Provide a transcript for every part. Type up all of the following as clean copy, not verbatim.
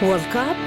World Cup.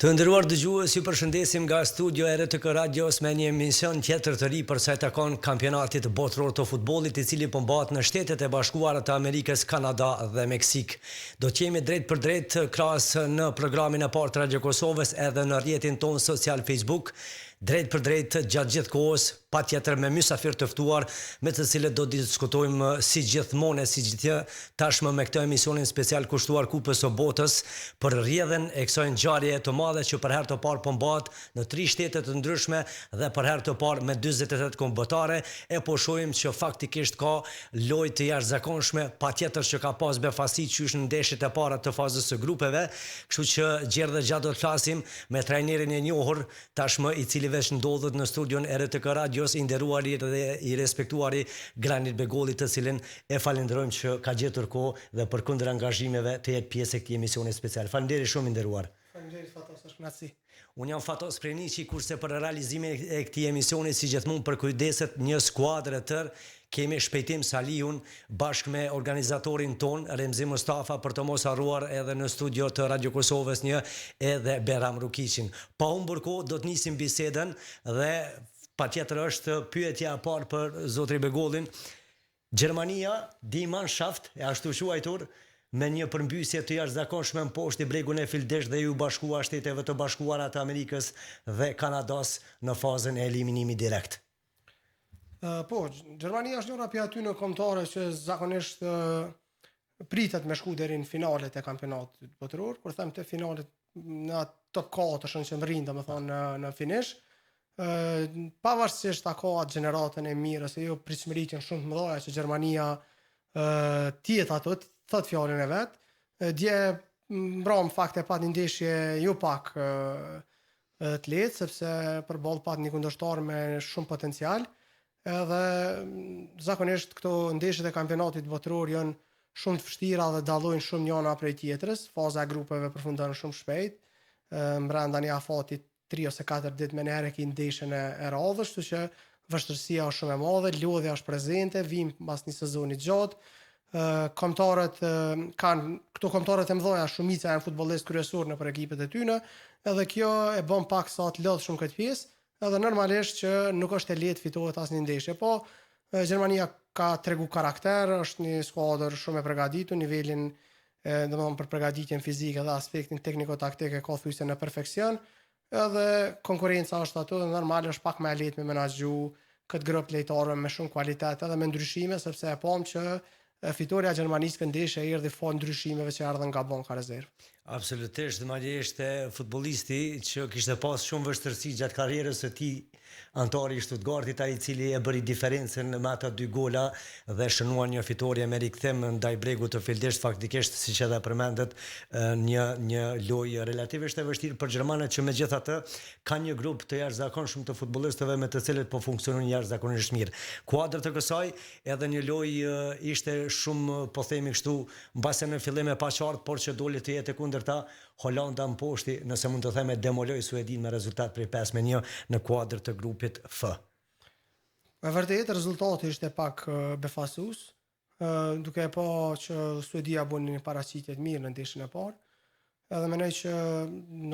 Të nderuar dëgjues, ju përshëndesim nga studio e RTK Radios me një emision tjetër të ri për sa i takon kampionatit botëror të futbollit, i cili po mbahet në Shtetet e Bashkuara të Amerikës, Kanada dhe Meksik. Do të jemi drejt për drejt krahas në programin e parë të Radio Kosovës edhe në rrjetin ton social Facebook, drejt për drejt gjatë gjithë kohës, patjetër me mysafir të ftuar, me të cilët do të diskutojmë si gjithmonë, si gjithë tashmë me këtë emisionin special kushtuar Kupës së Botës për rrjedhjen e kësaj ngjarjeje të madhe që për herë të parë po mbahet në 3 shtete të ndryshme dhe për herë të parë me 48 kombëtare, e po shohim që faktikisht ka lojë të jashtëzakonshme, patjetër që ka pas befasi qysh në ndeshjet e para të fazës së grupeve, kështu që gjerë dhe gjatë do të flasim me trajnerin e njohur tashmë, i cili veç ndodhet në studion e RTK Radios, i nderuari dhe i respektuari Granit Begolli, të cilin e falenderojmë që ka gjetur kohë dhe përkundër angazhimeve të jetë pjesë e këtij emisioni special. Faleminderit shumë, i nderuar. Faleminderit Fatos, është kënaqësi. Unë jam Fatos Preniçi, kurse për realizimin e këtij emisioni, si gjithmonë për kujdeset një skuadër e tërë, kemi Shpejtim Salihun bashkë me organizatorin ton Remzi Mustafa, për të mos harruar edhe në studio të Radio Kosovës një edhe Beram Rukiqin. Pa humbur kohë do të nisim bisedën dhe patjetër është pyetja e parë për zotrin Begollin. Gjermania, die Mannschaft, e ashtu quajtur, me një përmbysje të jashtëzakonshme në poshtë i bregun e Fildesh dhe ju bashkua Shteteve të Bashkuara të Amerikës dhe Kanadas në fazën e eliminimit direkt. Po, Gjermania është njëra prej atyre kombëtare që zakonisht pritet me shku deri në finalet e kampionatit botëror. Kur them te finalet në top 4 që rrin, domethënë në finish, pavarësisht ta ka atë gjeneratën e mirë ose jo pritshmëritë shumë të mëdha që Gjermania tjetë ato, thot fjalën e vet. Dje mbram fakt e pat një ndeshje jo pak të lehtë, sepse përballë pat një kundërshtar me shumë potencial. Edhe zakonisht këto ndeshjet e kampionatit botëror janë shumë të vështira dhe dallojnë shumë njëra prej tjetrës. Faza e grupeve përfundon shumë shpejt. Brenda një afati 3 ose 4 ditë më herë ke ndeshjen e radhës, kështu që vështirësia është shumë e madhe, lodhja është prezente, vim pas një sezoni gjatë. Kombëtarët kanë këto kombëtarët e mëdha, shumica janë futbollistë kryesorë nëpër ekipet e tyre, edhe kjo e bën pak sa të lodh shumë këtë pjesë, edhe normalisht që nuk është e lehtë fitohet asnjë ndeshje, po Gjermania ka tregu karakter, është një skuadër shumë e përgatitur, nivelin domethënë për përgatitjen fizike dhe aspektin tekniko-taktike ka thjesht në perfeksion, edhe konkurenca është aty dhe normal është pak më e lehtë me menaxhu këtë grup lojtarëve me shumë kvalitet edhe me ndryshime, sepse e pam që fitoria e Gjermanisë këtë ndeshje erdhi fal ndryshimeve që erdhën nga banka rezervë. Absolutisht, madje ishte futbollisti që kishte pas shumë vështirësi gjatë karrierës së tij, antari i Stuttgartit, ai i cili e bëri diferencën me ata 2 gola dhe shënuan një fitorie me rikthim ndaj bregut të Fildesh, faktikisht siç edhe përmendet, një lojë relativisht e vështirë për gjermanët, që megjithatë kanë një grup të jashtëzakonshëm të futbollistëve me të cilët po funksionojnë jashtëzakonisht mirë. Kuadër të kësaj edhe një lojë ishte shumë, po themi kështu, mbase në fillim e paqartë, por që doli të jetë kundërta. Holanda në poshti, nëse mund të them, demoloi Suedin me rezultat prej 5-1 në kuadër të grupit F. Me vërtet rezultati ishte pak befasues, duke e pa që Suedia bën një paraqitje të mirë në ndeshjen e parë. Edhe mendoj që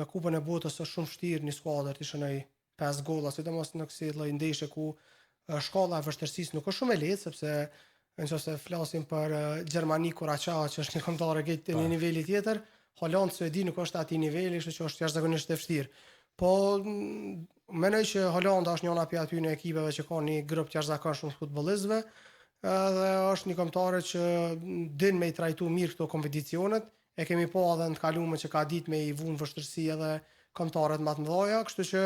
në Kupën e Botës është shumë vështirë një skuadër të shënoj 5 golla, sidomos në këtë lloj ndeshje ku shkalla e vështirësisë nuk është shumë e lehtë, sepse nëse flasim për Gjermani Kuraça, që është një kombëtar që në niveli tjetër, Holland Suedi nuk është atij niveli, kështu që është jashtëzakonisht e vështirë. Po mendoj që Holanda është njëra prej atyre ekipeve që ka një grup të jashtëzakonshëm futbollistëve, dhe është një kombëtar që din me i trajtu mirë këto kompeticionet. E kemi pa edhe në të kaluar që ka ditë me i vënë vështirësi edhe kombëtarët më të mëdha, kështu që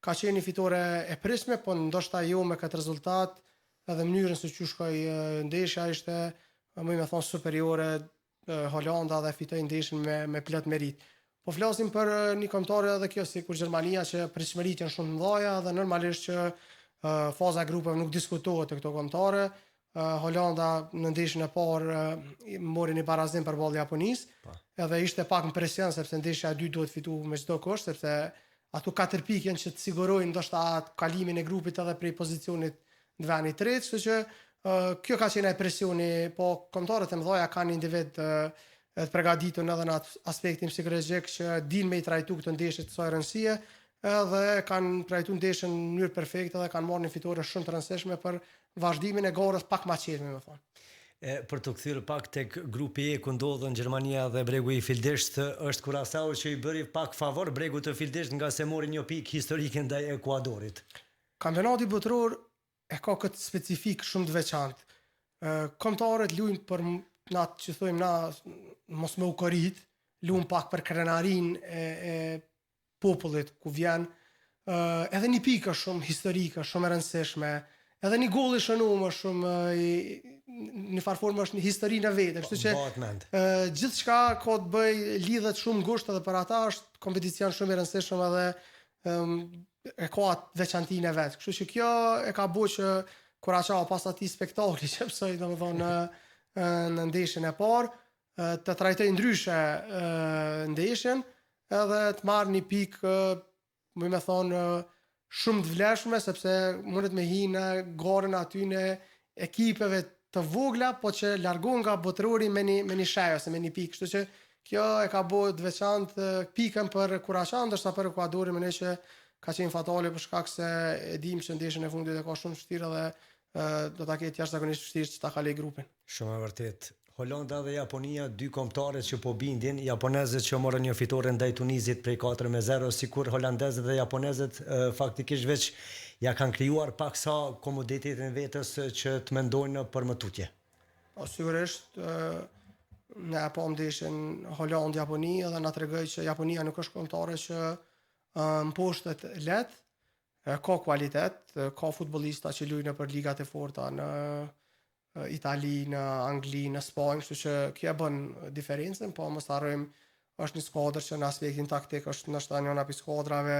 ka qenë një fitore e prishme, po ndoshta jo me këtë rezultat, edhe mënyrën se çu shkoi ndeshja ishte, më i thon, superiore. Holanda dhe fitoi ndeshjen me plot merit. Po flasim për një kombëtar edhe kjo sikur Gjermania, që pritshmëritë janë shumë të mëdha dhe normalisht që faza e grupeve nuk diskutohet te këto kombëtare. Holanda në ndeshjen e parë mori një barazim përballë Japonisë, edhe ishte pak në presion sepse ndeshja e dytë duhet fituar me çdo kusht, sepse ato 4 pikë janë që të sigurojnë ndoshta kalimin e grupit edhe prej pozicionit në vendin e tretë, kështu që kjo ka qenë presioni, po kombëtarët e mëdha kanë një individ të përgatitur edhe në atë aspektin psikologjik që din me i trajtu këtë ndeshje të kësaj rëndësie, edhe kanë trajtu ndeshjen në mënyrë perfekte dhe kanë marrë një fitore shumë të rëndësishme për vazhdimin e garës pak më qelme, më thonë. Për të kthyer pak tek grupi E ku ndodhen Gjermania dhe bregu i Fildesh, është Curaçao që i bëri pak favor bregu të Fildesh nga se mori një pikë historike ndaj Ekuadorit. Kampionati botror e ka këtë specifik shumë të veçantë. Kombëtarët luajnë për natë që thojmë na mos me u korrit, luajnë pak për krenarin e popullit ku vjen. Edhe një pikë është shumë historike, shumë e rëndësishme. Edhe një gol i shënuar shumë në farformë është një histori në vetë, kështu që gjithçka ka të bëj lidhet shumë ngushtë edhe për ata është kompeticion shumë i rëndësishëm edhe e ka atë veçantinë e vet. Kështu që kjo e ka bëu që Curaçao pas atij spektakli që psoi domethënë në ndeshjen e parë të trajtojë ndryshe ndeshjen edhe të marrë një pikë më thonë shumë të vlefshme sepse mundet me hi në garën aty në ekipeve të vogla, po që largon nga botërori me një shaj ose me një pikë. Kështu që kjo e ka bërë të veçantë pikën për Curaçao, ndërsa për Ekuadorin mendoj që ka qenë fatale për shkak se e dim që ndeshjen e fundit e ka shumë vështirë dhe do ta ketë jashtëzakonisht vështirë që ta kaloj grupin. Shumë e vërtet. Holanda dhe Japonia, dy kombëtarët që po bindin, japonezët që morën një fitore ndaj Tunizit prej 4-0, sikur holandezët dhe japonezët faktikisht veç ja kanë krijuar paksa komoditetin vetës që të mendojnë për mëtutje. Po sigurisht ne apo ndeshjen Holand-Japoni edhe na tregoi që Japonia nuk është kombëtare që mposhtet lehtë, ka kualitet, ka futbollista që luajnë për ligat e forta në Itali, në Angli, në Spanjë, kështu që kjo bën diferencën, po mos harrojmë është një skuadër që në aspektin taktik është ndoshta njëra prej skuadrave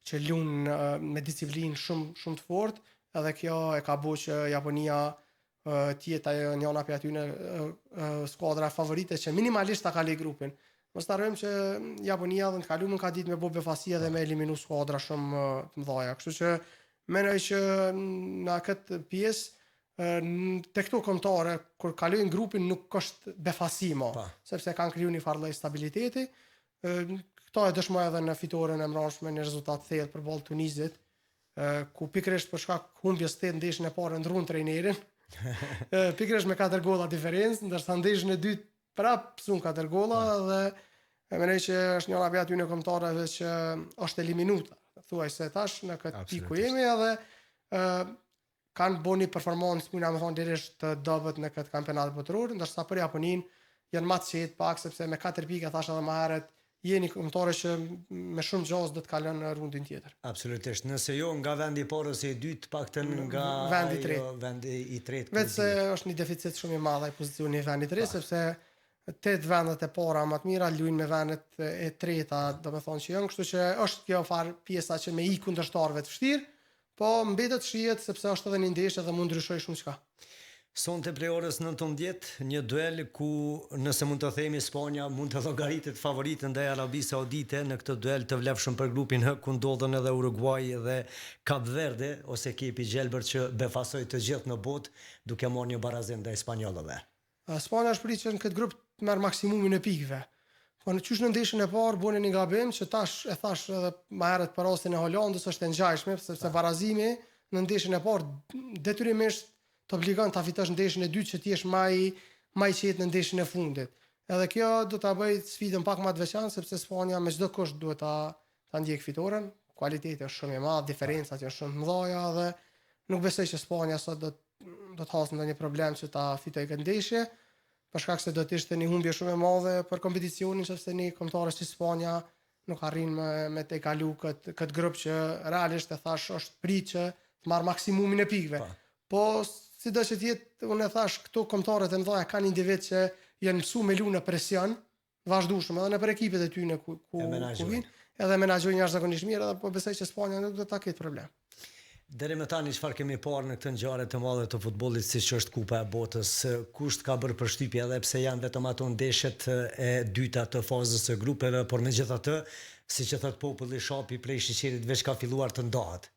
që luan me disiplinë shumë të fortë, edhe kjo e ka bërë që Japonia të jetë ajo njëra prej atyre skuadra favorite që minimalisht ta kaloj grupin. Mos harrojmë që Japonia në të kaluarën ka ditë me bë befasia dhe me eliminu skuadra shumë të mëdha. Kështu që mendoj që në këtë pjesë te këto kombëtare kur kalojnë grupin nuk është befasi më, sepse kanë krijuar një farë stabiliteti. Këto e dëshmoj edhe në fitoren e mbrojtshme një rezultat thellë përballë Tunizit, ku pikërisht për shkak humbjes së ndeshjen e parë ndrun trajnerin. Pikërisht me 4 golla diferencë, ndërsa ndeshjen e dytë prap psun 4 golla dhe mendoj që është njëra prej atyre kombëtarëve që është eliminuar. Thuajse tash në këtë pikë ku jemi edhe kanë bërë një performancë, mund të thonë direkt të dobët në këtë kampionat botror, ndërsa për Japonin janë më të qetë pak sepse me 4 pikë thash edhe më herët jeni kombëtare që me shumë gjos do të kalon në rundin tjetër. Absolutisht. Nëse jo nga vendi i parë ose i dytë, paktën nga vendi i tretë. Vetë se është një deficit shumë i madh ai pozicioni i vendit të tretë sepse 8 vendet e para më të mira luajnë me vendet e treta, domethënë që janë, kështu që është kjo far pjesa që me i kundërshtarëve të vështirë. Po mbetet shihet sepse është edhe një ndeshje dhe mund ndryshoj shumë çka. Sonte prej orës 19, një duel ku nëse mund të themi Spanja mund të llogaritet favorit ndaj Arabisë Saudite në këtë duel të vlefshëm për grupin H ku ndodhen edhe Uruguay dhe Kap Verde ose ekipi gjelbër që befasoi të gjithë në botë duke marrë një barazim ndaj spanjollëve. Spanja është pritur në këtë grup të merr maksimumin e pikëve. Po në qysh në ndeshjen e parë bënë një gabim që tash e thash edhe më herët për rastin e Holandës është e ngjashme sepse barazimi në ndeshjen e parë detyrimisht të obligon ta fitosh ndeshjen e dytë që ti je më i qetë në ndeshjen e fundit. Edhe kjo do ta bëj sfidën pak më të veçantë sepse Spanja me çdo kusht duhet ta ndjek fitoren. Kualiteti është shumë i madh, diferencat janë shumë të mëdha dhe nuk besoj që Spanja sot do të hasë ndonjë problem që ta fitojë këtë ndeshje. Për shkak se do të ishte një humbje shumë e madhe për kompeticionin sepse një kombëtarë si Spanja nuk arrin me të kalu këtë grup që realisht e thash është prit që të marr maksimumin e pikëve. Po sido që të jetë, unë e thash këto kombëtarët e mëdha kanë individ që janë mësuar me lunë presion vazhdueshëm edhe në për ekipet e tyre ku vijnë, edhe menaxhojnë jashtëzakonisht mirë, edhe po besoj që Spanja nuk do ta ketë problem. Deri më tani çfarë kemi parë në këtë ngjarje të madhe të futbollit siç është Kupa e Botës, kusht ka bërë përshtypje edhe pse janë vetëm ato ndeshjet e dyta të fazës së grupeve, por megjithatë, siç e thot populli shapi prej sheqerit veç ka filluar të ndahet.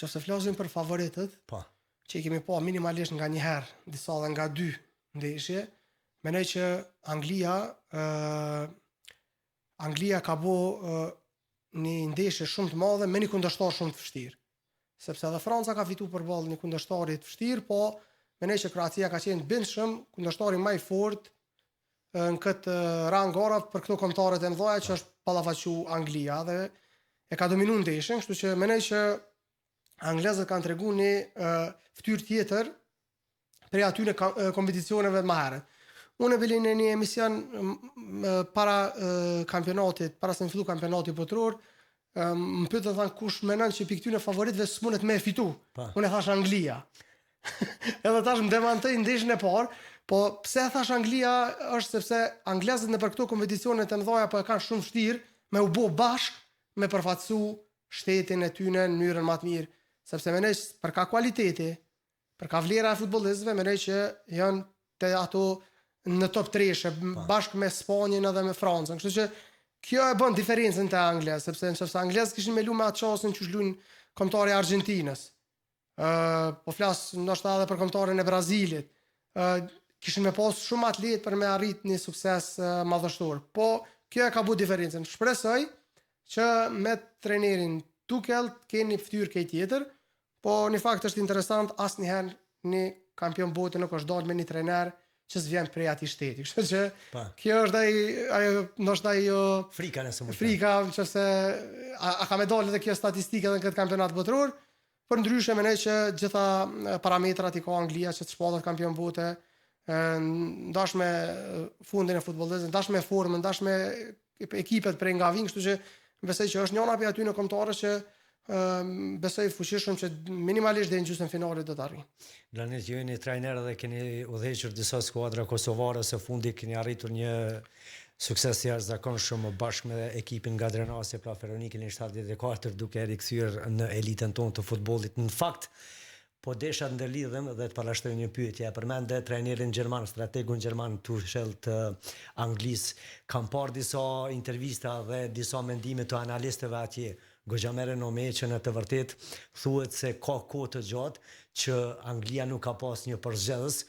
Nëse flasim për favoritët, që i kemi pa minimalisht nga një herë, disa edhe nga 2 ndeshje, Menoj që Anglia ka bo një ndeshje shumë të madhe me një kundërshtar shumë të vështirë. Sepse edhe Franca ka fitu përballë një kundërshtari të vështirë, po menoj që Kroacia ka qenë bindshëm kundërshtari më i fortë në këtë rang ora për këto kombëtarët e mëdha që është ballafaqu Anglia dhe e ka dominuar ndeshjen, kështu që menoj që anglezët kanë treguar një fytyrë tjetër për aty në kompeticioneve më herët. Unë e bili në një emision para kampionatit, para se në fillu kampionati botror, më pyetën thanë kush menon që pikë këtyre favoritëve s'mundet me fitu. Unë e thash Anglia. Edhe tash më demantoi ndeshjen e parë, po pse e thash Anglia është sepse anglezët nëpër këto kompeticione të mëdha po e kanë shumë vështirë me u bë bashk me përfaqësu shtetin e tyre në mënyrën më të mirë, sepse mendoj për ka kualiteti, për ka vlera e futbollistëve, mendoj që janë te ato në top 3 bashkë me Spanjën edhe me Francën. Kështu që kjo e bën diferencën te Anglia, sepse nëse anglezët kishin me lumë atë çastin që luajn kombëtari i Argjentinës. Po flas ndoshta edhe për kombëtarin e Brazilit. Kishin me pas shumë atletë për me arrit një sukses madhështor. Po kjo e ka bu diferencën. Shpresoj që me trenerin Tuchel keni fytyrë ke tjetër, po në fakt është interesant asnjëherë një kampion bote nuk është dalë me një trener që s'vjen prej atij shteti. Kështu që kjo është ajo ndoshta ajo frika nëse mund. Frika, nëse a ka më dalë edhe kjo statistikë edhe në këtë kampionat botror, por ndryshe mendoj që gjitha parametrat i ka Anglia që të shpallet kampion bote, ndash me fundin e futbollit, ndash me formën, ndash me ekipet prej nga vin, kështu që besoj që është njëra prej aty në kombëtarës që besoj fuqishëm që minimalisht deri në gjysmën finale do të arrijë. Blanet, ju jeni trajner dhe keni udhëhequr disa skuadra kosovare, së fundi keni arritur një sukses të jashtëzakonshëm bashkë me ekipin nga Drenasi, pra Feronikin në 74, duke rikthyer në elitën tonë të futbollit. Në fakt, po desha ndërlidhem dhe të parashtoj një pyetje. Përmendë trajnerin gjerman, strategun gjerman Tuchel të Anglisë. Kam parë disa intervista dhe disa mendime të analistëve atje. Gojamere Nome që në të vërtet thuhet se ka kohë të gjatë që Anglia nuk ka pas një përzgjedhës,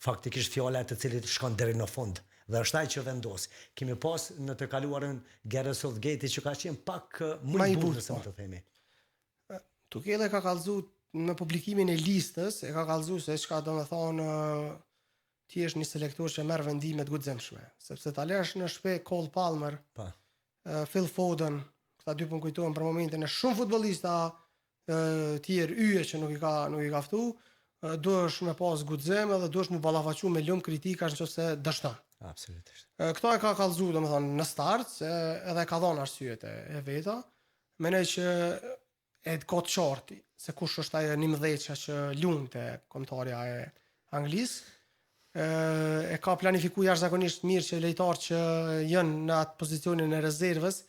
faktikisht fjala e të cilit shkon deri në fund. Dhe është ai që vendos. Kemi pas në të kaluarën Gareth Southgate që ka qenë pak më i butë, nëse më të themi. Tuchel ka kallëzuar në publikimin e listës, e ka kallëzuar se çka do të thonë ti je një selektor që merr vendime të guximshme, sepse ta lësh në shtëpi Cole Palmer, Phil Foden, ta dy pun kujtohen për momentin e shumë futbollista tjerë yje që nuk i ka ftu, duhesh me pas guxim edhe duhesh me ballafaqu me lum kritikash nëse dështon. Absolutisht. Këto e ka kallëzuar domethënë në start, se edhe ka dhënë arsyet e veta. Mendoj që e ka të qartë se kush është ajo 11 që lumte kombëtarja e Anglisë. E ka planifikuar jashtëzakonisht mirë që lojtarët që janë në atë pozicionin e rezervës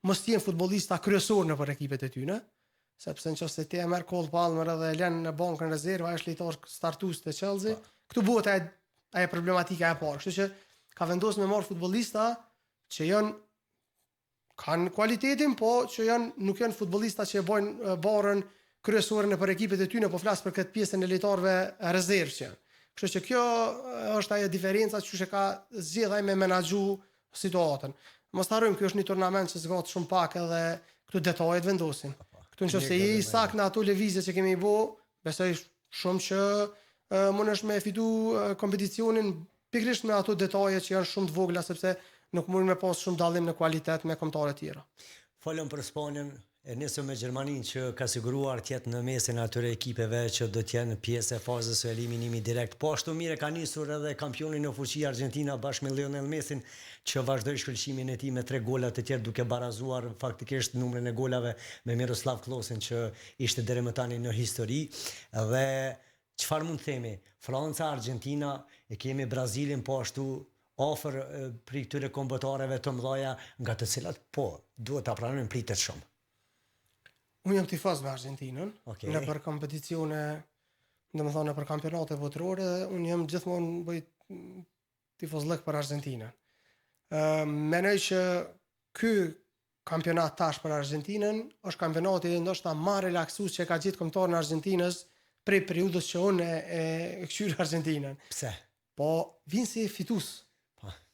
mos jenë futbollista kryesor nëpër ekipet e tyre, sepse nëse ti e merr Cole Palmer edhe e lën në bankën rezervë, ai është lojtar startues te Chelsea. Këtu bëhet ajo problematika e parë. Kështu që ka vendosur me marr futbollista që kanë kualitetin, po që nuk janë futbollista që e bojnë barën kryesore nëpër ekipet e tyre, po flas për këtë pjesën e lojtarëve rezervë. Kështu që kjo është ajo diferenca që e ka zgjedhur ai me menaxhu situatën. Mos harrojmë, ky është një turnament që zgjat shumë pak edhe këtu detajet vendosin. Këtu nëse je i sakt në ato lëvizje që kemi bë, besoj shumë që mundesh me fitu kompeticionin pikërisht me ato detaje që janë shumë të vogla, sepse nuk mundin me pas shumë dallim në kualitet me kombëtarë të tjera. Folëm për Spanjën, e nisëm me Gjermaninë që ka siguruar të jetë në mesin e atyre ekipeve që do të jenë pjesë e fazës së eliminimit direkt. Po ashtu mirë ka nisur edhe kampioni në fuqi Argentina bashkë me Lionel Messin, që vazhdoi shkëlqimin e tij me 3 gola të tjerë, duke barazuar faktikisht numrin e golave me Miroslav Klosin, që ishte deri më tani në histori. Dhe çfarë mund të themi? Franca, Argentina, e kemi Brazilin po ashtu ofër për këtyre kombëtarëve të mëdha, nga të cilat po duhet ta pranojmë pritet shumë. Unë jam tifoz me Argentinën, në për kompeticione, domethënë për kampionate botërore, unë jam gjithmonë bëj tifozllëk për Argentinën. Mendoj që ky kampionat tash për Argentinën është kampionati ndoshta më relaksues që ka gjetë kombëtarin e Argentinës prej periudhës që unë e këshyr Argentinën. Pse? Po vin si fitues.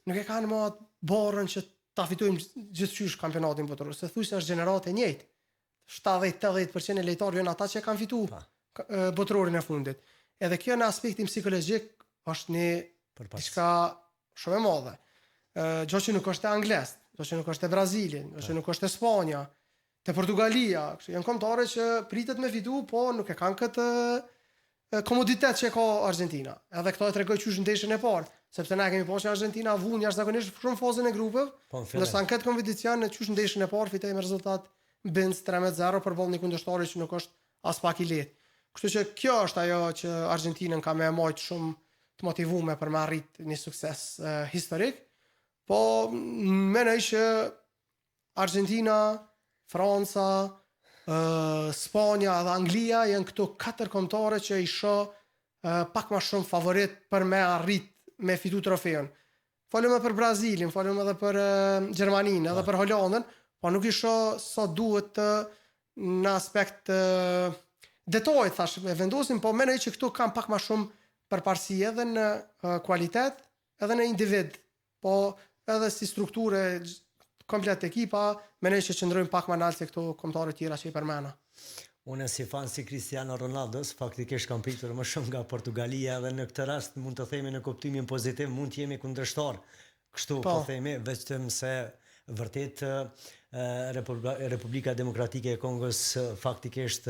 nuk e kanë më atë borën që ta fitojmë gjithçysh kampionatin botëror. Se thuaj se është gjenerate e njëjtë. 70-80% e lojtarëve janë ata që kanë fituar botërorin e fundit. Edhe kjo në aspektin psikologjik është një diçka shumë e madhe. Gjë që nuk është e Angles, gjë që nuk është e Brazili, gjë që nuk është e Spanja, te Portugalia, janë kombëtare që pritet me fitu, po nuk e kanë këtë komoditet që ka Argentina. Edhe këto e tregoj qysh ndeshjen e parë, sepse na kemi pasur Argentina vun jashtëzakonisht shumë fazën e grupeve, ndërsa në këtë kompeticion në qysh ndeshjen e parë fitoi me rezultat bënd 3-0 përballë një kundërshtari që nuk është as pak i lehtë. Kështu që kjo është ajo që Argentinën ka më majt shumë të motivuar për të arritur një sukses historik. Po mendoj që Argentina, Franca, Spanja dhe Anglia janë këto 4 kombëtare që i shoh pak më shumë favorit për me arrit me fitu trofeun. Folëm edhe për Brazilin, folëm edhe për Gjermaninë, edhe për Holandën, po nuk i shoh sa duhet në aspekt detaj thash me vendosin, po mendoj që këtu kanë pak më shumë përparësi edhe në kualitet, edhe në individ, po edhe si strukturë komplet ekipa, mendoj që qëndrojnë pak më lart se këto kombëtare tjera që i përmena. Unë si fan si Cristiano Ronaldos, faktikisht kam pritur më shumë nga Portugalia dhe në këtë rast mund të themi në kuptimin pozitiv mund të jemi kundërshtar. Kështu po themi, vetëm se vërtet Republika Demokratike e Kongos faktikisht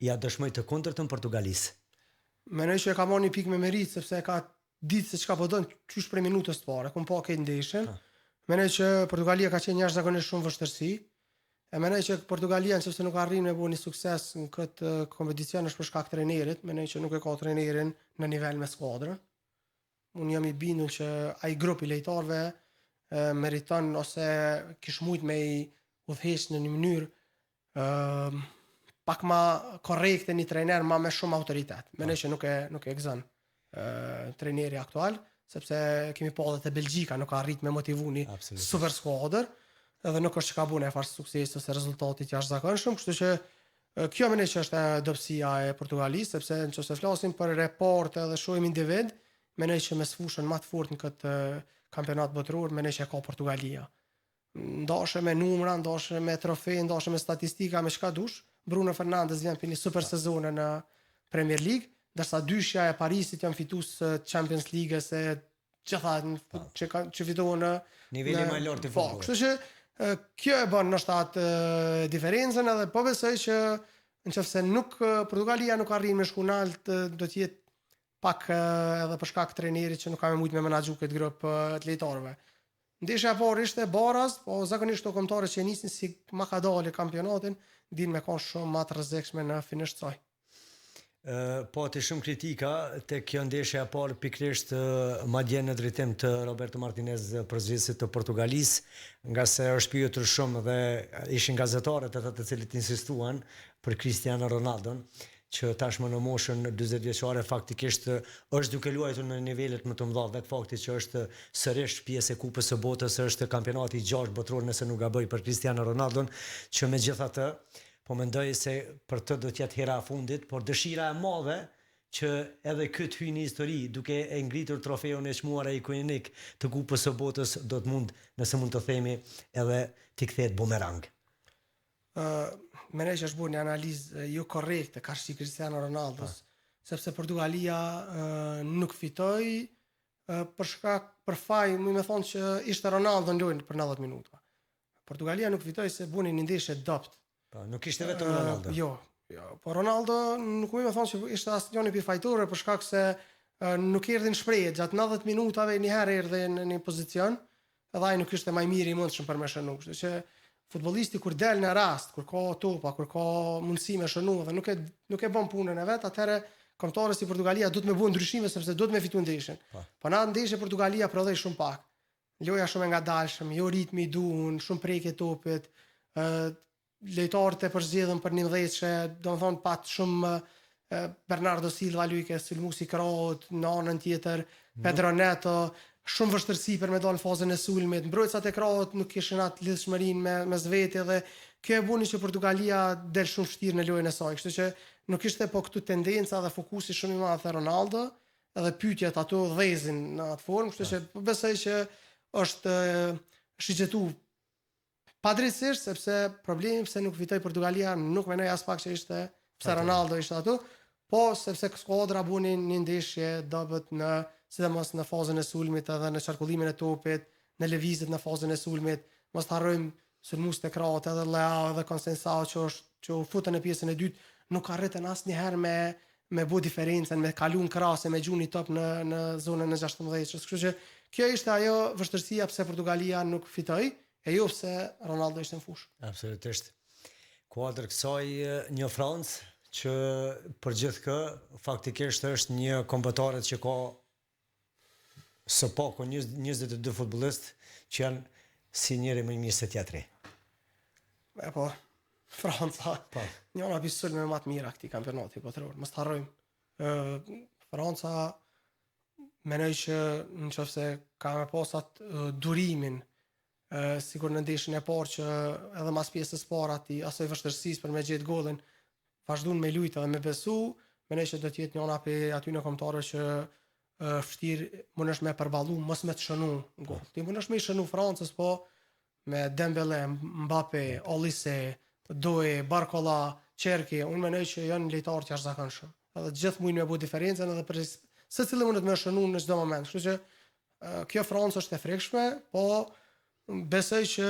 ja dëshmoi të kundërtën Portugalisë. Mendoj që e ka marrë një pikë me merit sepse ka ditë se çka po don qysh për minutës të parë, ku po ke ndeshën. Mendoj që Portugalia ka qenë jashtëzakonisht shumë vështirësi. E mendoj që Portugalia nëse nuk arrin me bëni sukses në këtë kompeticion është për shkak të trajnerit, mendoj që nuk e ka trajnerin në nivel me skuadrën. Unë jam i bindur që ai grup i lojtarëve meriton ose kish mujt me i udhëheq në një mënyrë pak më korrekte një trajner me shumë autoritet. Mendoj që nuk e gëzon trajneri aktual, sepse kemi pa edhe te Belgjika nuk ka arrit me motivuni super skuadër, edhe nuk është që ka bune e farë sukses ose rezultatit jashtëzakonshëm, kështu që kjo mendoj që është dobësia e Portugalisë, sepse nëse flasim për report edhe shohim individ, mendoj që me sfushën më të fortë në këtë kampionat botëror, mendoj që ka Portugalia. Ndashë me numra, ndashë me trofe, ndashë me statistika, me çka dush. Bruno Fernandes vjen për një super sezone në Premier League, ndërsa dyshja e Parisit janë fitues Champions League-s e gjitha që fitohen në niveli më lart të futbollit. Kështu që kjo e bën ndoshta atë diferencën edhe po besoj që nëse Portugalia nuk arrin me shku lart, do të jetë pak edhe për shkak të trajnerit që nuk ka më shumë me menaxhu këtë grup të lojtarëve. Ndeshja e parë ishte baraz, po zakonisht ato kombëtare që nisin si ma ka dalë kampionatin, din me kanë shumë më të rrezikshme në finish të saj. Po të shumë kritika të kjo ndeshje e parë pikrisht madje në drejtim të Roberto Martinez, përzgjedhësit të Portugalisë, nga se është pyetur shumë dhe ishin gazetarët ata të cilët insistuan për Cristiano Ronaldon, që tashmë në moshën 40 vjeçare faktikisht është duke luajtur në nivelet më të mëdha, vetë fakti që është sërish pjesë e Kupës së Botës, është kampionati i 6 botëror nëse nuk gaboj për Cristiano Ronaldon, që megjithatë po mendoj se për të do të jetë hera e fundit, por dëshira e madhe që edhe këtë hyjë në histori, duke e ngritur trofeun e çmuar e ikonik të Kupës së Botës, do të mund, nëse mund të themi, edhe t'i kthehet bumerang. Mendoj që është bërë një analizë jo korrekte karshi Cristiano Ronaldos, sepse Portugalia nuk fitoi për faj, më thonë që ishte Ronaldo në lojën për 90 minuta. Portugalia nuk fitoi se buni një ndeshje dopt. Nuk ishte vetëm Ronaldo. Jo, po Ronaldo nuk më thonë që ishte asnjëri pi fajtore për shkak se nuk erdhin shprehje gjatë 90 minutave, një herë erdhi në një pozicion, edhe ai nuk ishte më i miri i mundshëm për me shënu, kështu që futbollisti kur del në rast, kur ka topa, kur ka mundësi me shënu dhe nuk e bën punën e vet, atëherë kombëtarët si Portugalia duhet me bëjnë ndryshime sepse duhet me fitu ndeshjen. Po në atë ndeshje Portugalia prodhoi shumë pak. Loja shumë e ngadalshëm, jo ritmi i duhur, shumë prekje topit, lojtarët e përzgjedhën për 11-shë, domethënë pat shumë Bernardo Silva Luike, Sulmusi Kraut, në anën tjetër Pedro Neto, shumë vështirësi për me dalë në fazën e sulmit. Mbrojtësat e Kraut nuk kishin atë lidhshmërinë me vetë dhe kjo e buni që Portugalia del shumë vështirë në lojën e saj. Kështu që nuk ishte po këtu tendenca dhe fokusi shumë i madh te Ronaldo, edhe pyetjet ato dhezin në atë formë, kështu që besoj që është shiqetu padrejtisht sepse problemi pse nuk fitoi Portugalia nuk mendoj as pak që ishte pse Ronaldo ishte aty, po sepse skuadra bunin një ndeshje dobët sidomos në fazën e sulmit edhe në qarkullimin e topit, në lëvizjet në fazën e sulmit. Mos harrojmë sulmues të kratë edhe Leao edhe Conceição që u futën në pjesën e dytë, nuk arritën asnjëherë me bu diferencën, me kaluar krahase, me gjuni top në zonën e 16. Kështu që kjo ishte ajo vështirësia pse Portugalia nuk fitoi, e jo pse Ronaldo ishte në fushë. Absolutisht. Kuadër kësaj një Francë që për gjithë kë faktikisht është një kombëtare që ka së paku 22 futbollistë që janë si njëri më i mirë se tjetri. Po, Franca. Njëra pi sulme më të mira këtij kampionati botëror. Mos harrojmë. Franca mendoj që nëse ka me pas atë durimin sikur në ndeshjen e parë që edhe mas pjesës parë asoj vështirësisë për me gjetë gollin, vazhduan me lujtë dhe me besu, mendoj që do të jetë njëra prej aty në kombëtarëve që vështirë mundesh me përballu, mos me të shënu gol. Ti mundesh me i shënu Francës, po me Dembele, Mbappé, Olise, Doe, Barcola, Cherki, unë mendoj që janë lojtarë të jashtëzakonshëm. Edhe gjithë mundin me bëu diferencën edhe për secili mundet me shënu në çdo moment. Kështu që kjo Francë është e frikshme, po besoj që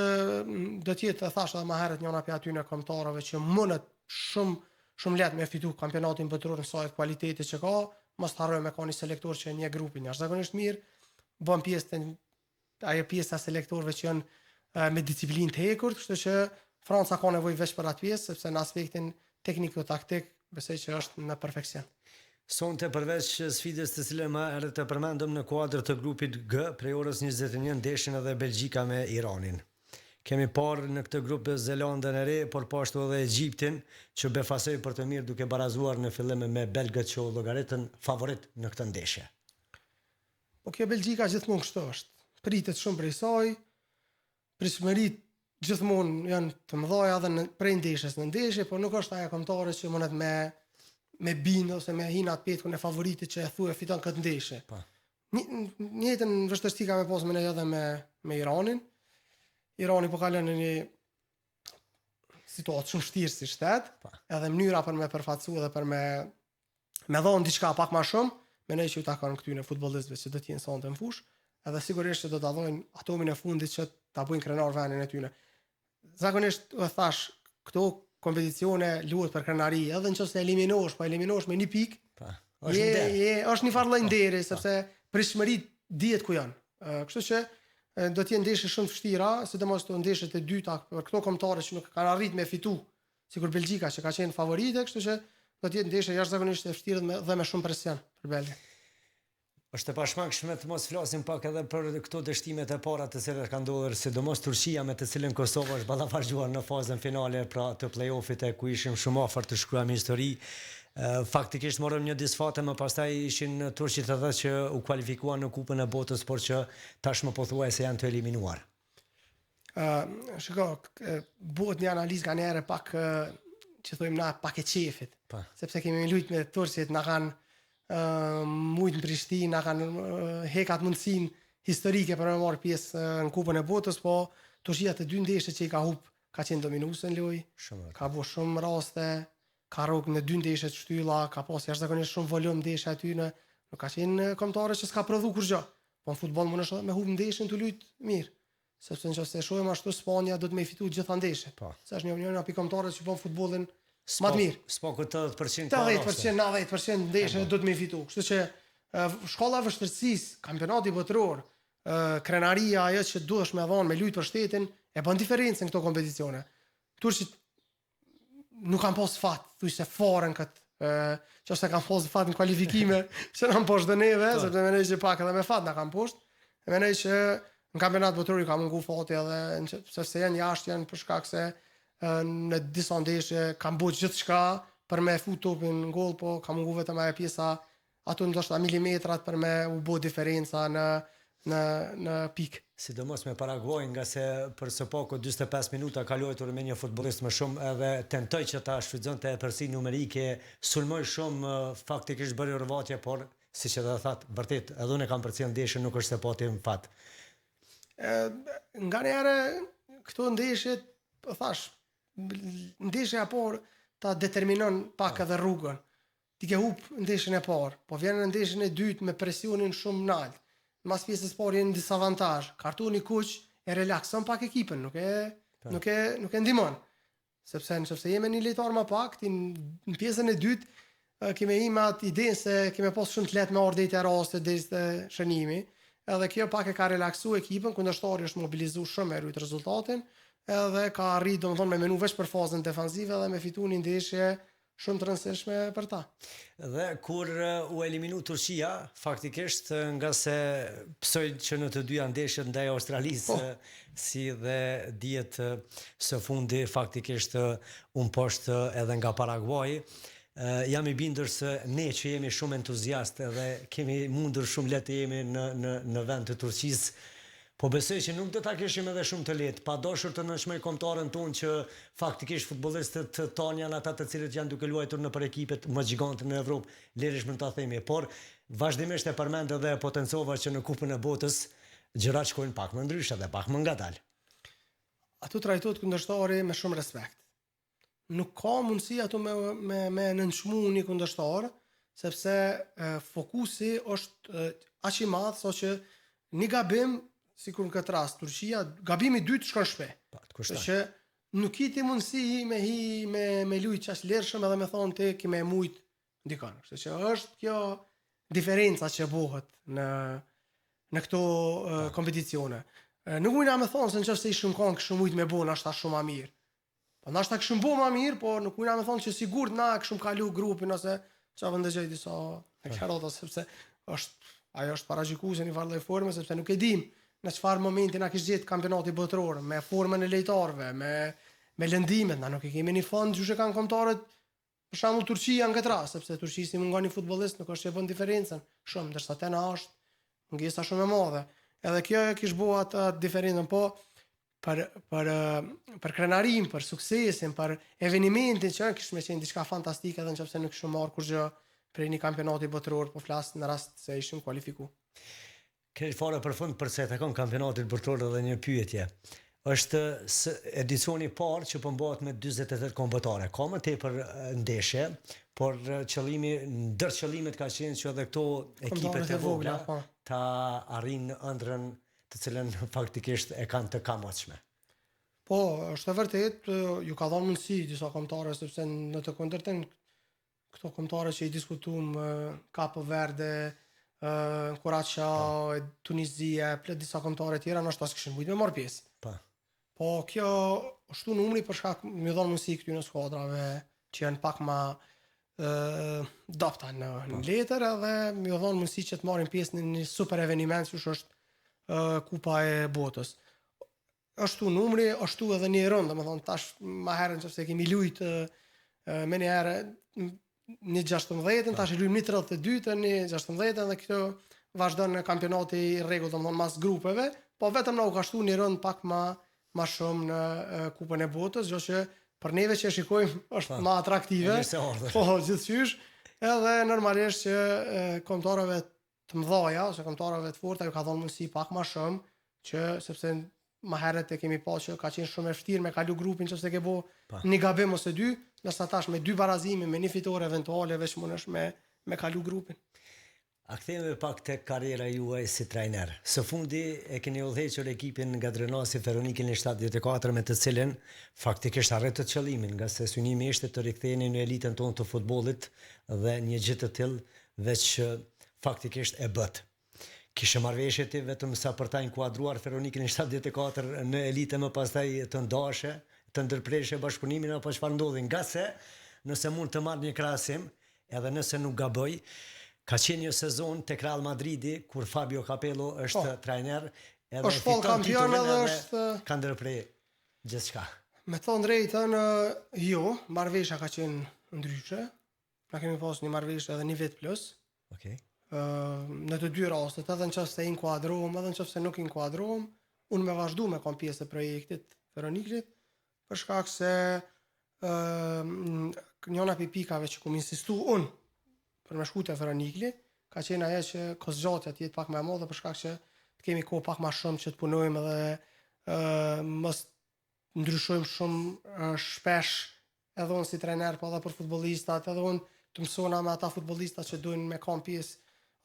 do të jetë, thash edhe më herët, njëra prej aty në kombëtarëve që mundet shumë lehtë me fitu kampionatin botëror në saj kualiteti që ka. Mos harrojmë ka një selektor që një grupin jashtëzakonisht mirë, bën pjesë ajo pjesa selektorëve që janë me disiplinë të hekurt, kështu që Franca ka nevojë veç për atë pjesë, sepse në aspektin tekniko-taktik besoj që është në perfeksion. Sonte përveç sfidës të cilën më herët të përmendëm në kuadër të grupit G, prej orës 21 ndeshin edhe Belgjika me Iranin. Kemi parë në këtë grup Zelandën e Re, por po ashtu edhe Egjiptin, që befasoi për të mirë duke barazuar në fillim me belgët që u llogaritën favorit në këtë ndeshje. Po kjo Belgjika gjithmonë kështu është. Pritet shumë prej saj, pritshmëritë gjithmonë janë të mëdha edhe prej ndeshjes në ndeshje, por nuk është ajo kombëtare që mundet me bind ose me hin atë petkun e favoritit që e thuaj fiton këtë ndeshje. Njëjtën vështirësi ka me pas me ne edhe me Iranin. Irani po kalon në një situatë shumë vështirë si shtet, edhe mënyra për me përfaqësu edhe për me dhënë diçka pak më shumë, mendoj që u takon këtyre futbollistëve që do të jenë sonte në fushë, edhe sigurisht që do ta dhojnë atomin e fundit që ta bëjnë krenar vendin e tyre. Zakonisht u thash, këto kompeticione luhet për krenari, edhe nëse eliminosh me një pikë, është një farë lloj nderi, sepse pritshmëritë dihet ku janë. Kështu që do të jenë ndeshje shumë të vështira, sidomos këto ndeshjet e dyta për këto kombëtare që nuk kanë arritur me fitu, sikur Belgjika që ka qenë favorite, kështu që do të jetë ndeshje jashtëzakonisht e vështirë dhe me shumë presion për Belgjen. Është e pashmangshme të mos flasim pak edhe për këto dështimet e para të cilat kanë ndodhur, sidomos Turqia me të cilën Kosova është ballafargjuar në fazën finale pra të play-offit e ku ishim shumë afër të shkruajmë histori. Faktikisht morëm një disfate, më pastaj ishin turqit edhe që u kualifikuan në Kupën e Botës, por që tashmë pothuajse janë të eliminuar. Shiko, bëhet një analizë nga njëherë pak që thojmë na pak e qefit, sepse kemi luajtur me turqit, na kanë mujt në Prishtinë, na kanë hekat mundësinë historike për me marrë pjesë në Kupën e Botës, po Turqia të dy ndeshjet që i ka hup ka qenë dominuese në lojë, ka bërë shumë raste, ka rrugë në dy ndeshje të shtylla, ka pas jashtëzakonisht shumë volum ndeshje aty nuk ka qenë kombëtare që s'ka prodhu kur gjë. Po në futboll mundesh me hub ndeshjen të lut mirë. Sepse nëse shohim ashtu Spanja do të më fitojë gjithë ndeshjet. Se është një api kombëtare që bën futbollin më të mirë. S'po ku 80% 90% ndeshje do të më fitojë. Kështu që shkolla e vështirësisë, kampionati botëror, krenaria ajo që duhesh me dhënë me lut për shtetin e bën diferencën këto kompeticione. Turqit nuk kanë pas fat, thuaj se fare në këtë, që ose kanë pas fat në kualifikime, që në poshtë dhe neve, sepse mendoj që pak edhe me fat na kanë poshtë. Mendoj që në kampionat botëror ka mungu fati edhe sepse janë jashtë, janë për shkak se në disa ndeshje kanë bërë gjithçka për me fut topin në gol, po ka mungu vetëm ajo pjesa ato ndoshta milimetrat për me u bë diferenca në pikë. Sidomos me Paraguay, nga se për së paku 45 minuta ka luajtur me një futbollist më shumë edhe tentoi që ta shfrytëzonte përsi numerike, sulmoi shumë, faktikisht bëri rëvatje, por siç e thatë vërtet, edhe unë kam përcjell ndeshjen, nuk është se pati në fat. Nga njëherë këto ndeshjet, po thash, ndeshja e parë ta determinon pak edhe rrugën. Ti ke hup ndeshjen e parë, po vjen në ndeshjen e dytë me presionin shumë lart. Mas pjesës parë jeni në disavantazh. Kartoni kuq e relakson pak ekipën, nuk e ndihmon. Sepse nëse jemi një lojtar më pak, ti në pjesën e dytë kemi ima atë idenë se kemi pas shumë të lehtë me ardhë të raste deri te shënimi. Edhe kjo pak e ka relaksu ekipën, kundërshtari është mobilizuar shumë me rrit rezultatin, edhe ka arrit domethënë me menu veç për fazën defensive dhe me fitu një ndeshje shumë të rëndësishme për ta. Dhe kur u eliminu Turqia, faktikisht nga se psoj që në të dyja ndeshjet ndaj Australisë, si dhe dihet së fundi faktikisht unë poshtë edhe nga Paraguay, jam i bindur se ne që jemi shumë entuziastë dhe kemi mundur shumë lehtë të jemi në vend të Turqisë, po besoj që nuk do ta kishim edhe shumë të lehtë, pa dashur të nënshmoj kombëtarën tonë që faktikisht futbollistët tonë janë ata të cilët janë duke luajtur nëpër ekipet më gjigante në Evropë, lirish më ta themi, por vazhdimisht e përmend edhe potencova që në Kupën e Botës gjërat shkojnë pak më ndryshe dhe pak më ngadalë. Ato trajtohet kundërshtari me shumë respekt. Nuk ka mundësi ato me nënçmu një kundërshtar, sepse fokusi është aq i madh sa që një gabim, sikur në këtë rast Turqia, gabimi i dytë shkon shpe. Që nuk i ti mundësi me lujt qaq lirshëm edhe me thonë ti ki me mujt ndikon. Kështu që është kjo diferenca që bëhet në këto kompeticione. Nuk mujna me thonë se nëse ishim kanë kështu mujt me bon ashta shumë ma mirë. Po nashta kështu bo ma mirë, po nuk mujna me thonë që sigurt na kështu kalu grupin ose çfarë ndëgjoj disa karota, sepse ajo është paragjikuese në një farë forme, sepse nuk e dim në çfarë momenti na kish gjetë kampionati botëror, me formën e lojtarëve, me lëndimet, na nuk e kemi një fond që kanë kombëtarët, për shembull Turqia në këtë rast, sepse Turqia si mungon një futbollist nuk është që bën diferencën shumë, ndërsa tena është mungesa shumë e madhe. Edhe kjo kish bëu atë diferencën, po për krenarim, për suksesin, për evenimentin që kish me qenë diçka fantastike edhe nëse nuk kishim marrë kurrë prej një kampionati botëror, po flas në rast se ishim kualifiku. Kërë fare për fund për se takon kampionatit botëror edhe një pyetje. Është edicioni parë që përmbohet me 48 kombëtare. Ka më tepër ndeshje, por ndër qëllimet ka qenë që edhe këto ekipet e vogla ta arrijnë ëndrrën të cilën faktikisht e kanë të kamotshme. Po, është e vërtet, ju ka dhënë mundësi disa kombëtare, sepse në të kundërtën këto kombëtare që i diskutuam, Capo Verde, Kuraçao, Tunizia, plot disa kombëtare tjera, ndoshta s'kishin mujt me marr pjesë. Po kjo është numri për shkak më dhon mundësi këtyre skuadrave që janë pak më dopta në letër edhe më dhon mundësi që të marrin pjesë në një super eveniment që është Kupa e Botës. Ashtu numri, ashtu edhe një rëndë, domethënë tash më herën sepse kemi lujt me një herë një 16, tash luajmë një 32, një 16 dhe kjo vazhdon në kampionati i rregull, domethënë mas grupeve, po vetëm na u ka shtu një rëndë pak më shumë në Kupën e Botës, gjë që për neve që e shikojmë është më atraktive. Po, gjithçysh, edhe normalisht që kombëtarëve të mëdhaja ose kombëtarëve të forta ju ka dhënë mundësi pak më shumë që sepse më herët e kemi pa që ka qenë shumë e vështirë me kalu grupin nëse ke bo një gabim ose dy, ndërsa tash me 2 barazime, me një fitore eventuale veç mundesh me kalu grupin. A kthehemi pak tek karriera juaj si trajner. Së fundi e keni udhëhequr ekipin nga Drenasi Feronikin në 74 me të cilën faktikisht arritët qëllimin, nga se synimi ishte të riktheheni në elitën tonë të futbollit dhe një gjë të tillë veç faktikisht e bët. Kishte marrëveshje ti vetëm sa për ta inkuadruar Feronikin në 74 në elitë më pastaj të ndashe, të ndërprerje bashkëpunimin apo çfarë ndodhi, nga se nëse mund të marr një krahasim, edhe nëse nuk gaboj, ka qenë një sezon tek Real Madridi kur Fabio Capello është trajner, edhe fiton titullin edhe ka ndërprer gjithçka. Me thënë drejtën, jo, marrëveshja ka qenë ndryshe. Na kemi pas një marrëveshje edhe një vit plus. Okej. Në të dy rastet, edhe nëse inkuadrohem, edhe nëse nuk inkuadrohem, unë me vazhdu me kom pjesë e projektit Feroniklit, për shkak se njëna pikave që kum insistu unë për me shku te Feronikli, ka qenë ajo që kozgjatja të jetë pak më e madhe për shkak që të kemi kohë pak më shumë që të punojmë edhe mos ndryshojmë shumë shpesh edhe unë si trener, po edhe për futbollistat, edhe unë të mësona me ata futbollistat që duhen me kanë pjesë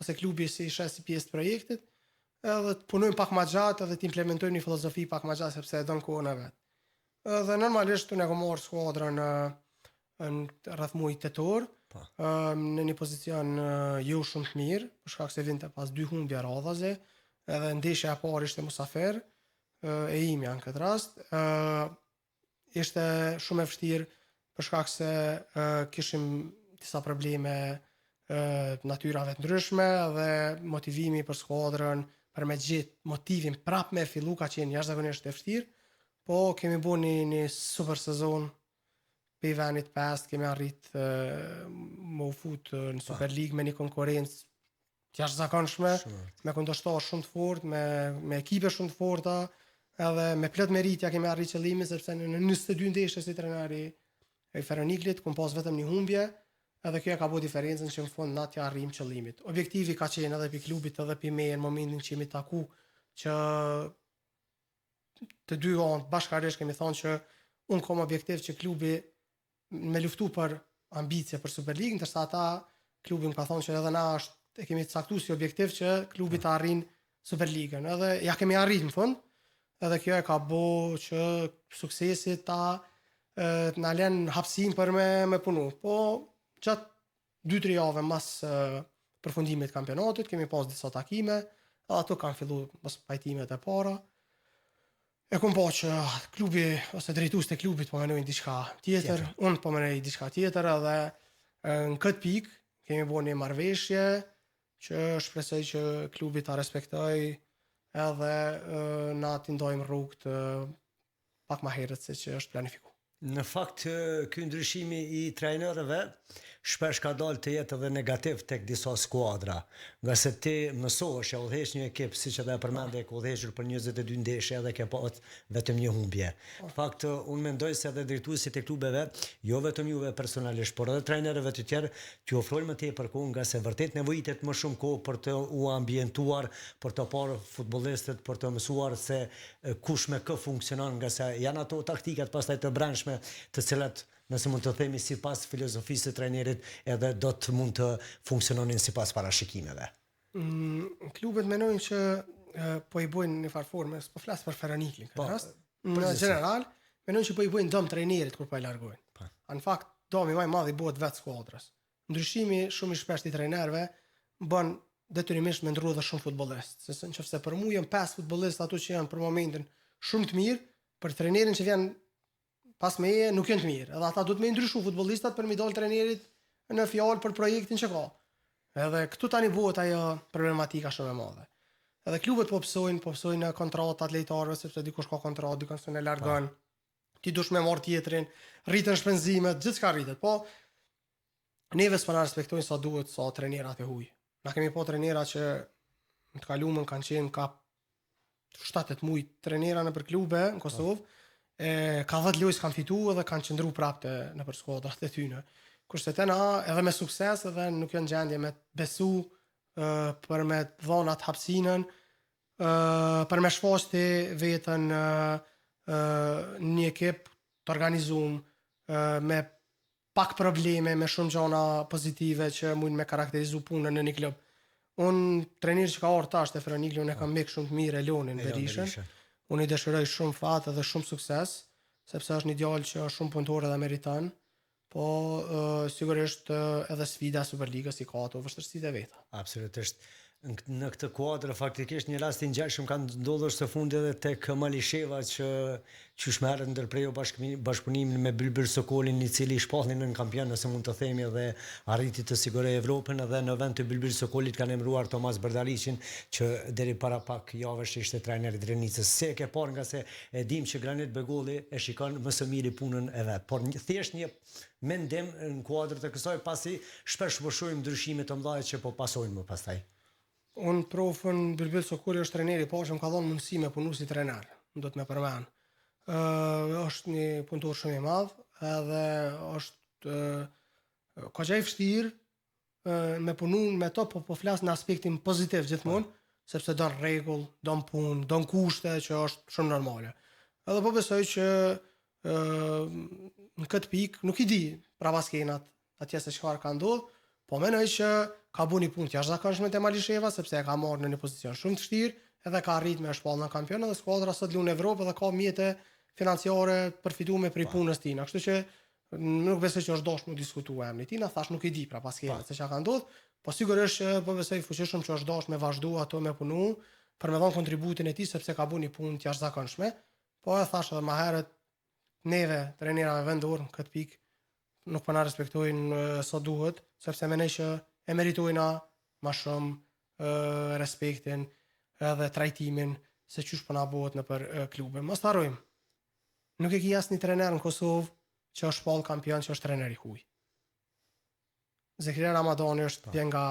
ose klubi si si pjesë të projektit, edhe të punojmë pak më gjatë edhe të implementojmë një filozofi pak më gjatë sepse e don kohën e vet. Dhe normalisht unë e kam marrë skuadrën në rreth muajit tetor, në një pozicion jo shumë të mirë, për shkak se vinte pas 2 humbje radhaze, edhe ndeshja e parë ishte Musafer, e imja në këtë rast. Ishte shumë e vështirë për shkak se kishim disa probleme natyrave të ndryshme dhe motivimi për skuadrën për me gjetë motivin prap me fillu ka qenë jashtëzakonisht e vështirë, po kemi bërë një super sezon. Pe venit 5 kemi arrit më u fut në Super League me një konkurrencë jashtëzakonshme, me kundërshtar shumë të fortë, me ekipe shumë të forta, edhe me plot meritja kemi arrit qëllimin sepse në 22 ndeshje si treneri i Feroniklit kum pas vetëm një humbje, edhe kjo ka bërë diferencën që në fund na t'ja arrim qëllimit. Objektivi ka qenë edhe pi klubit edhe pi meje në momentin që jemi taku që të dy anë bashkërisht kemi thënë që unë kam objektiv që klubi me luftu për ambicie për Super League, ndërsa ata klubi më ka thonë që edhe na e kemi caktuar si objektiv që klubi të arrin Super League-ën. Edhe ja kemi arrit në fund, edhe kjo e ka bo që suksesit ta na lën hapësinë për me punu. Po gjatë 2-3 javë mas përfundimit të kampionatit kemi pas disa takime, edhe ato kanë filluar mos pajtimet e para. E kom po që klubi ose drejtues të klubit po mendojnë diçka tjetër, unë po mendoj diçka tjetër edhe në këtë pikë kemi bërë një marrëveshje që shpresoj që klubi ta respektoj edhe na t'i ndajmë rrugë të pak më herët se që është planifikuar. Në fakt, ky ndryshimi I trajnerëve shpesh ka dalë të jetë edhe negativ tek disa skuadra, nga se ti mësohesh e udhëheq një ekip siç edhe e përmendë ke udhëhequr për 22 ndeshje edhe ke pas vetëm një humbje. Në fakt, unë mendoj se edhe drejtuesit e klubeve, jo vetëm juve personalisht, por edhe trajnerëve të tjerë, t'ju ofrojnë më tepër kohë, nga se vërtet nevojitet më shumë kohë për të u ambientuar, për të parë futbollistët, për të mësuar se kush me kë funksionon, nga se janë ato taktikat pastaj të brendshme të cilat nëse mund të themi sipas filozofisë së trajnerit edhe do të mund të funksiononin sipas parashikimeve. Klubet mendojnë që po I bojnë në farforme, po flas për Feroniklin këtë rast. Në general, mendojnë që po I bojnë dëm trajnerit kur po I largojnë. Në fakt, dëmi më I madh I bëhet vetë skuadrës. Ndryshimi shumë I shpeshtë I trajnerëve bën detyrimisht me ndrru edhe shumë futbollistë. Se nëse për mua janë 5 futbollistë ato që janë për momentin shumë të mirë, për trajnerin që vjen pas meje nuk janë të mirë. Edhe ata duhet me ndryshu futbollistat për mi dal trajnerit në fjalë për projektin që ka. Edhe këtu tani bëhet ajo problematika shumë e madhe. Edhe klubet po psojnë kontratat lejtarëve sepse dikush ka kontratë, dikush e largon. Ti dush me marr tjetrin, rritën shpenzimet, gjithçka rritet. Po neve s'po na respektojnë sa duhet sa trajnerat e huaj. Na kemi po trajnera që në të kaluamën kanë qenë ka 7-8 muaj trajnera nëpër klube në Kosovë. Ka 10 lojë kanë fituar dhe kanë qëndruar prapë nëpër skuadrat e tyre. Kurse te na edhe me sukses edhe nuk janë gjendje me besu për me dhënë atë hapësinën, për me shfaqti veten një ekip të organizuar me pak probleme, me shumë gjëra pozitive që mund me karakterizu punën në një klub. Unë trajner që ka ardhur tash te Feronikli, unë kam mik shumë të mirë Elonin Berishën. Unë I dëshiroj shumë fat edhe shumë sukses, sepse është një djalë që është shumë punëtor edhe meriton, po sigurisht edhe sfida Superligës I ka ato vështirësitë e veta. Absolutisht. Në këtë kuadër faktikisht një rast I ngjashëm ka ndodhur së fundi edhe tek Malisheva që qysh merret ndërprejo bashkëpunimin me Bylbyr Sokolin I cili I shpallin në kampion nëse mund të themi dhe arriti të sigurojë Evropën edhe në vend të Bylbyr Sokolit kanë emëruar Tomas Berdaliqin që deri para pak javësh ishte trajner I Drenicës. Se ke parë nga se e dim që Granit Begolli e shikon më së miri punën e vet, por thjesht një mendim në kuadër të kësaj pasi shpesh po shohim ndryshime të mëdha që po pasojnë më pastaj. Unë profën Bylbyr Sokoli është trajneri po që më ka dhënë mundësi me punu si trener, do të me përmend. Është një punëtor shumë I madh, edhe është ka gjë I vështirë me punu me to, po flas në aspektin pozitiv gjithmonë, sepse don rregull, don punë, don kushte që është shumë normale. Edhe po besoj që në këtë pikë nuk i di pra baskenat atje se çfarë ka ndodhur, po mendoj që ka bu një punë të jashtëzakonshme te Malisheva sepse e ka marrë në një pozicion shumë të vështirë, edhe ka arrit me shpallë në kampionat dhe skuadra sot luan në Evropë dhe ka mjete financiare përfituar prej punës tina. Kështu që nuk besoj që është dashur të diskutuar emrin tina, thash nuk i di pra baskenat se çka ka ndodhur, po sigurisht që po besoj fuqishëm që është dashur me vazhdu ato me punu për me dhënë kontributin e tij sepse ka bu një punë të jashtëzakonshme. Po e thash edhe më herët, neve trajnerave vendor në këtë pikë nuk po na respektojnë sa duhet, sepse mendoj që e meritojna më shumë respektin edhe trajtimin se çysh po na bëhet nëpër klube. Mos harrojmë. Nuk e ki asnjë trajner në Kosovë që është shpall kampion që është trajner i huaj. Zekria Ramadani vjen nga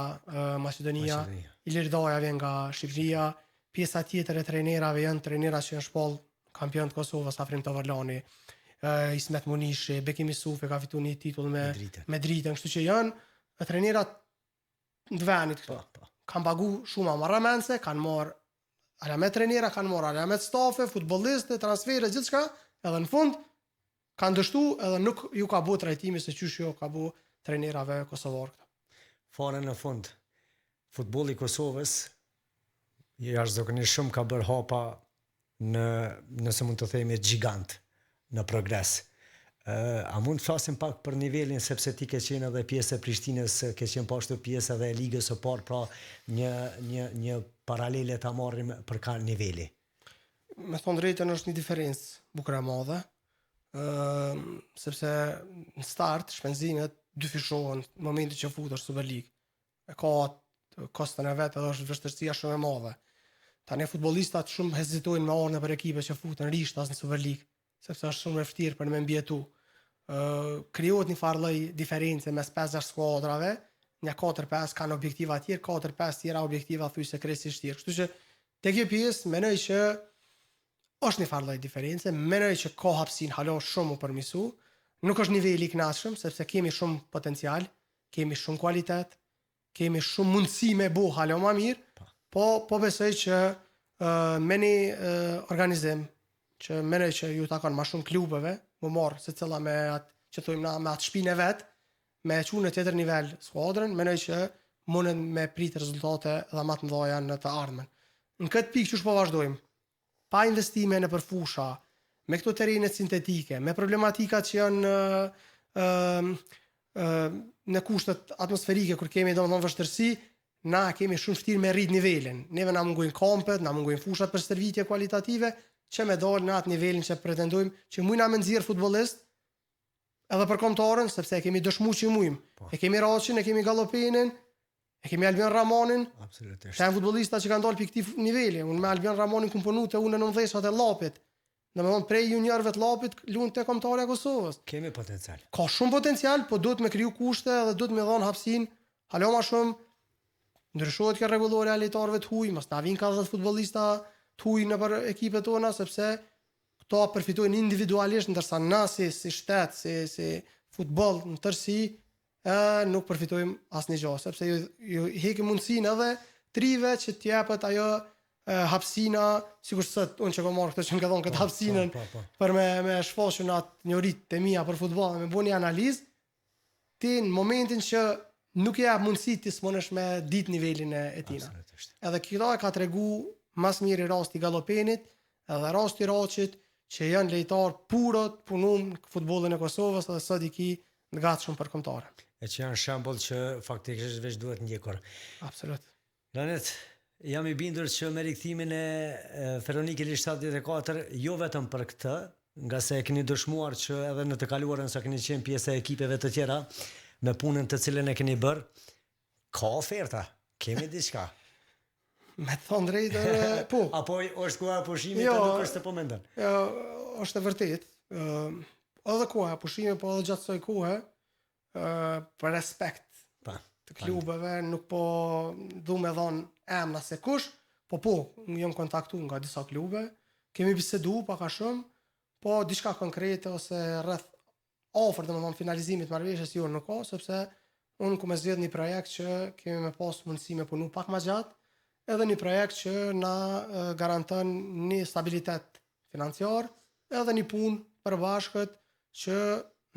Maqedonia, Ilir Daja vjen nga Shqipëria, pjesa tjetër e trajnerave janë trajnera që janë shpall kampion të Kosovës, Afrim Tavarlani, Ismet Munishi, Bekim Isufi ka fituar një titull me dritën, kështu që janë trajnerat në vendit këto. Kanë pagu shumë marramense, kanë marrë alamet trajnera, kanë marrë alamet stafe, futbollistë, transfere, gjithçka, edhe në fund kanë dështu edhe nuk ju ka bu trajtimi se çysh jo ka bu trajnerave kosovar këta. Fare në fund, futbolli i Kosovës jashtëzakonisht shumë ka bërë hapa nëse mund të themi gjigant në progres. A mund të flasim pak për nivelin, sepse ti ke qenë edhe pjesë e Prishtinës, ke qenë po ashtu pjesë edhe e ligës së parë, pra një paralele ta marrim për ka niveli. Me thonë drejtën është një diferencë bukur e madhe, sepse në start shpenzimet dyfishohen në momentin që futesh Super League. E ka kostën e vet edhe është vështirësia shumë e madhe. Tani futbollistat shumë hezitojnë me ardhën për ekipe që futen rishtas në Super League, sepse është shumë e vështirë për me mbjetu. Krijohet një farë lloj diferencë mes 5-6 skuadrave, një 4-5 kanë objektiva të tjerë, 4-5 tjera objektiva thjesht krejtësisht tjerë. Kështu që te kjo pjesë mendoj që është një farë lloj diferencë, mendoj që ka hapësinë hala shumë u përmirësu. Nuk është niveli i kënaqshëm sepse kemi shumë potencial, kemi shumë kualitet, kemi shumë mundësi me bu hala më mirë, po besoj që me një organizim që mendoj që ju takon më shumë klubeve, më marr secilla me atë që thojmë na me atë shpinë vet, me çunë në tjetër nivel skuadrën, mendoj që mundën me prit rezultate edhe më të mëdha në të ardhmen. Në këtë pikë çu po vazhdojmë. Pa investime në përfusha, me këto terrenet sintetike, me problematikat që janë në kushtet atmosferike kur kemi domethënë vështirësi, na kemi shumë vështirë me rrit nivelin. Neve na mungojnë kampet, na mungojnë fushat për stërvitje kualitative, që me dalë në atë nivelin që pretendojmë që mujna me nxjerr futbollist edhe për kombëtarën, sepse e kemi dëshmu që mujmë. E kemi Raqin, e kemi Gallopenin, e kemi Albion Ramonin. Absolutisht. Janë futbollista që kanë dalë pikë këtij niveli. Unë me Albion Ramonin kum punu te unë në 90-shat e Llapit. Domethënë prej juniorëve të Llapit luan te kombëtarja e Kosovës. Kemi potencial. Ka shumë potencial, po duhet me kriju kushte dhe duhet me dhënë hapësinë hala më shumë. Ndryshohet kjo rregullore e lejtarëve të huaj, mos na vinë ka 10 futbollista të huaj në për ekipet tona, sepse këto përfitojnë individualisht, ndërsa na si shtet, si futboll në tërësi, nuk përfitojmë asnjë gjë, sepse ju hekim mundësinë edhe trive që t'jepet ajo hapësina, sikur sot unë që kam marrë këtë që më ka dhënë këtë hapësinën për me shfaqur atë njohuritë e mia për futboll, me bëni analizë, ti në momentin që nuk jap mundësi ti smonesh me ditë nivelin e tina. Edhe këto e ka tregu mas miri rasti Gallopenit, edhe rasti Raqit, që janë lejtar purot punun në futbollin e Kosovës edhe sot i ki në gatshëm për kombëtare. E që janë shembull që faktikisht veç duhet ndjekur. Absolut. Lanet, jam i bindur që me rikthimin e Feronik Ilish 74, jo vetëm për këtë, nga se e keni dëshmuar që edhe në të kaluarën sa keni qenë pjesë e ekipeve të tjera, me punën të cilën e keni bërë, ka oferta, kemi diçka. Me thonë drejtë, po. Apo është koha e pushimit jo, nuk është të po mendon? Jo, është e vërtet. Edhe koha e pushimit, po edhe gjatë kësaj kohe, për respekt të klubeve, nuk po du me dhonë emra se kush, po jam kontaktu nga disa klube, kemi bisedu pak a shumë, po diçka konkrete ose rreth ofër dhe më thonë finalizimit marrëveshjes jo nuk ka, sepse unë ku me zgjedh një projekt që kemi me pas mundësi me punu pak ma gjatë, edhe një projekt që na garanton një stabilitet financiar, edhe një punë përbashkët që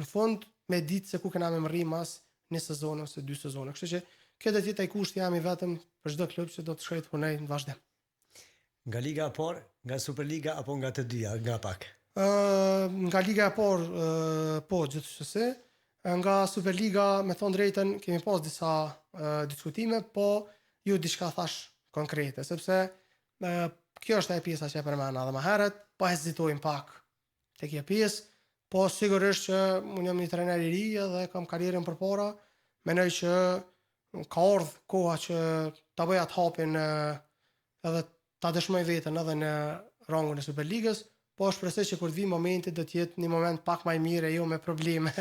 në fund me ditë se ku kena me mërri mas një sezon ose 2 sezone. Kështu që kjo do të jetë ai kushti jam i vetëm për çdo klub që do të shkojë të punoj në vazhdim. Nga Liga e parë, nga Superliga apo nga të dyja, nga pak? Nga Liga e parë, po gjithsesi, nga Superliga, me thon drejtën, kemi pas disa diskutime, po ju diçka thash konkrete, sepse kjo është e pjesa që e përmenda edhe më herët, po hezitojmë pak tek kjo pjesë, po sigurisht që unë jam një trajner i ri dhe kam karrierën përpara, mendoj që ka ardhur koha që ta bëj atë hapin edhe ta dëshmoj veten edhe në rangun e Superligës, po shpresoj që kur të vi momenti do të jetë një moment pak më i mirë e jo me probleme,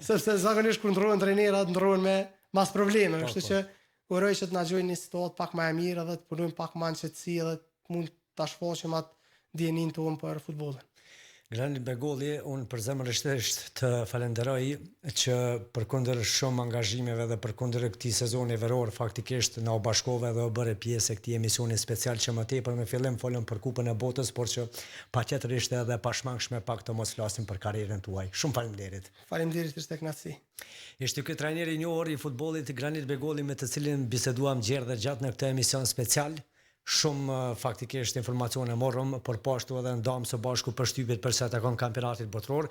sepse zakonisht kur ndrohen trajnerat ndrohen me mas probleme, kështu që uroj që të na gjojnë një situatë pak më e mirë edhe të punojmë pak më në qetësi edhe të mund ta shfaqim atë dijenin tonë për futbollin. Granit Begolli, unë përzemërisht të falenderoj që përkundër shumë angazhimeve dhe përkundër këtij sezoni veror faktikisht na u bashkove dhe u bëre pjesë e këtij emisioni special që më tepër me fillim folëm për Kupën e Botës, por që patjetër ishte edhe pashmangshme pak të mos flasim për karrierën tuaj. Shumë faleminderit. Faleminderit, ishte kënaqësi. Ishte ky trajner i njohur i futbollit Granit Begolli me të cilin biseduam gjerë dhe gjatë në këtë emision special. Shumë faktikisht informacione morëm, por po ashtu edhe ndam së bashku përshtypjet për sa takon kampionatit botror.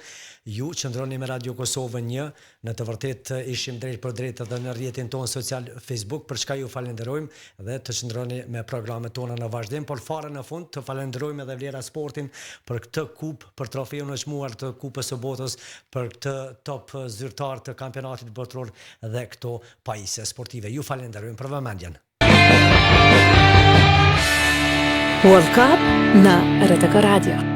Ju qëndroni me Radio Kosovën 1, në të vërtetë ishim drejt për drejt edhe në rrjetin tonë social Facebook, për çka ju falenderojmë dhe të qëndroni me programet tona në vazhdim, por fare në fund të falenderojmë edhe Vlera Sportin për këtë kupë, për trofeun e çmuar të Kupës së Botës, për këtë top zyrtar të kampionatit botror dhe këto pajisje sportive. Ju falenderojmë për vëmendjen. World Cup na RTK Radio.